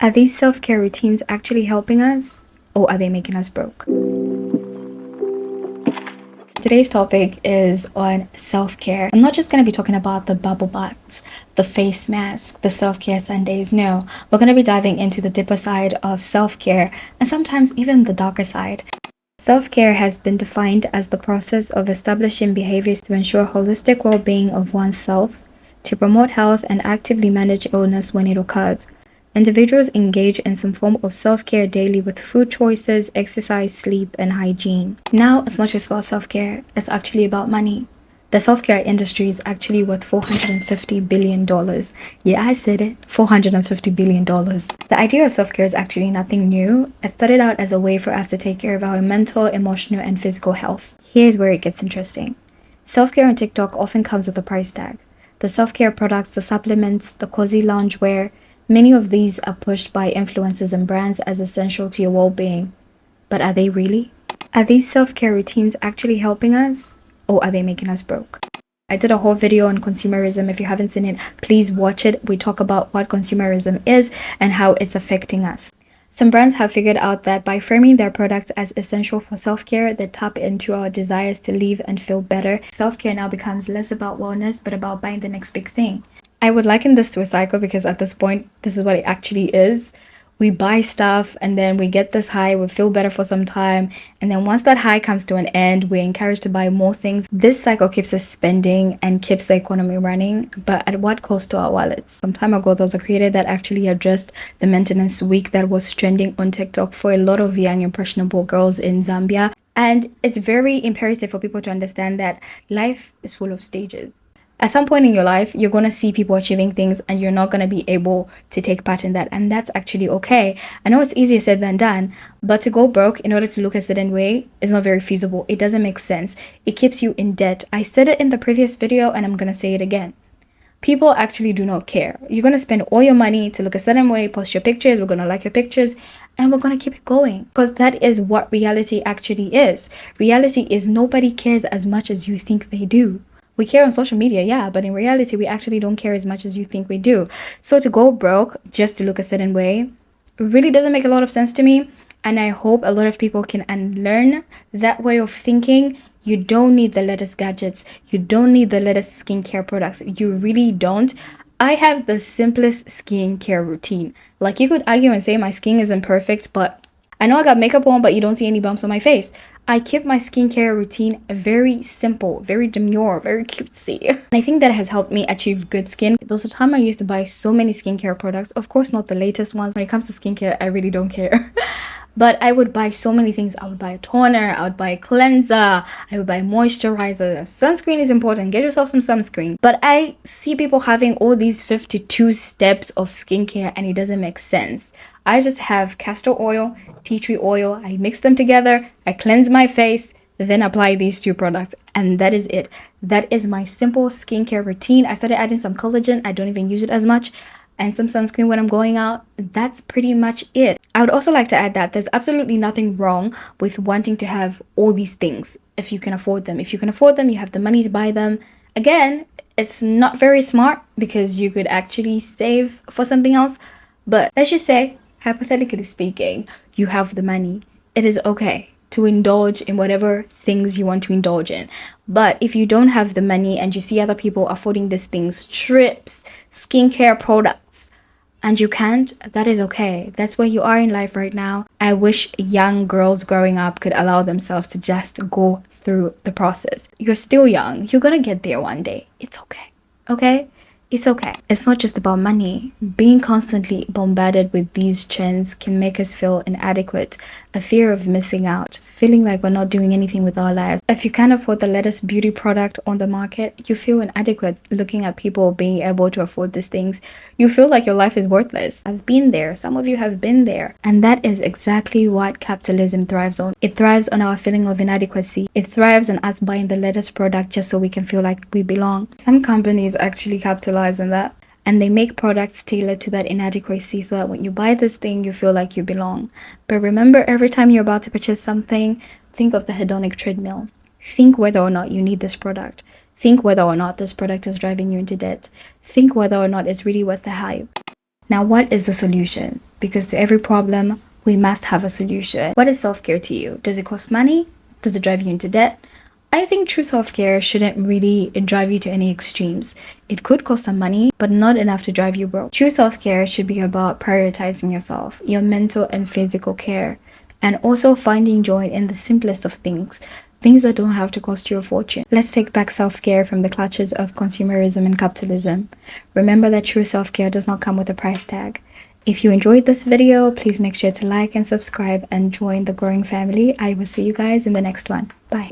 Are these self-care routines actually helping us, or are they making us broke? Today's topic is on self-care. I'm not just going to be talking about the bubble baths, the face mask, the self-care Sundays. No, we're going to be diving into the deeper side of self-care and sometimes even the darker side. Self-care has been defined as the process of establishing behaviors to ensure holistic well-being of oneself, to promote health and actively manage illness when it occurs. Individuals engage in some form of self-care daily with food choices, exercise, sleep, and hygiene. Now, it's not just about self-care, it's actually about money. The self-care industry is actually worth $450 billion. Yeah, I said it, $450 billion. The idea of self-care is actually nothing new. It started out as a way for us to take care of our mental, emotional, and physical health. Here's where it gets interesting. Self-care on TikTok often comes with a price tag. The self-care products, the supplements, the cozy loungewear, many of these are pushed by influencers and brands as essential to your well-being. But are they really? Are these self-care routines actually helping us, or are they making us broke? I did a whole video on consumerism. If you haven't seen it, please watch it. We talk about what consumerism is and how it's affecting us. Some brands have figured out that by framing their products as essential for self-care, they tap into our desires to live and feel better. Self-care now becomes less about wellness, but about buying the next big thing. I would liken this to a cycle because at this point, this is what it actually is. We buy stuff and then we get this high, we feel better for some time. And then once that high comes to an end, we're encouraged to buy more things. This cycle keeps us spending and keeps the economy running, but at what cost to our wallets? Some time ago, there was a creator that actually addressed the maintenance week that was trending on TikTok for a lot of young, impressionable girls in Zambia. And it's very imperative for people to understand that life is full of stages. At some point in your life, you're going to see people achieving things and you're not going to be able to take part in that. And that's actually okay. I know it's easier said than done, but to go broke in order to look a certain way is not very feasible. It doesn't make sense. It keeps you in debt. I said it in the previous video and I'm going to say it again. People actually do not care. You're going to spend all your money to look a certain way, post your pictures, we're going to like your pictures, and we're going to keep it going. Because that is what reality actually is. Reality is nobody cares as much as you think they do. We care on social media, yeah, but in reality, we actually don't care as much as you think we do. So to go broke just to look a certain way really doesn't make a lot of sense to me. And I hope a lot of people can unlearn that way of thinking. You don't need the latest gadgets. You don't need the latest skincare products. You really don't. I have the simplest skincare routine. Like, you could argue and say my skin isn't perfect, but I know I got makeup on, but you don't see any bumps on my face. I keep my skincare routine very simple, very demure, very cutesy. And I think that has helped me achieve good skin. There was a time I used to buy so many skincare products. Of course, not the latest ones. When it comes to skincare, I really don't care. But I would buy so many things. I would buy a toner, I would buy a cleanser, I would buy moisturizer. Sunscreen is important. Get yourself some sunscreen. But I see people having all these 52 steps of skincare and it doesn't make sense. I just have castor oil, tea tree oil. I mix them together. I cleanse my face, then apply these two products. And that is it. That is my simple skincare routine. I started adding some collagen. I don't even use it as much. And some sunscreen when I'm going out. That's pretty much it. I would also like to add that there's absolutely nothing wrong with wanting to have all these things if you can afford them. If you can afford them, you have the money to buy them. Again, it's not very smart because you could actually save for something else. But let's just say, hypothetically speaking, you have the money. It is okay to indulge in whatever things you want to indulge in. But if you don't have the money and you see other people affording these things, trips, skincare products, and you can't, that is okay. That's where you are in life right now. I wish young girls growing up could allow themselves to just go through the process. You're still young. You're gonna get there one day. It's okay. Okay? It's okay. It's not just about money. Being constantly bombarded with these trends can make us feel inadequate, a fear of missing out, feeling like we're not doing anything with our lives. If you can't afford the latest beauty product on the market, you feel inadequate looking at people being able to afford these things. You feel like your life is worthless. I've been there. Some of you have been there. And that is exactly what capitalism thrives on. It thrives on our feeling of inadequacy. It thrives on us buying the latest product just so we can feel like we belong. Some companies actually capitalize on that, and they make products tailored to that inadequacy so that when you buy this thing, you feel like you belong. But remember, every time you're about to purchase something, think of the hedonic treadmill. Think whether or not you need this product. Think whether or not this product is driving you into debt. Think whether or not it's really worth the hype. Now, what is the solution? because to every problem, we must have a solution. What is self-care to you? Does it cost money? Does it drive you into debt? I think true self-care shouldn't really drive you to any extremes. It could cost some money, but not enough to drive you broke. True self-care should be about prioritizing yourself, your mental and physical care, and also finding joy in the simplest of things that don't have to cost you a fortune. Let's take back self-care from the clutches of consumerism and capitalism. Remember that true self-care does not come with a price tag. If you enjoyed this video, please make sure to like and subscribe and join the growing family. I will see you guys in the next one. Bye.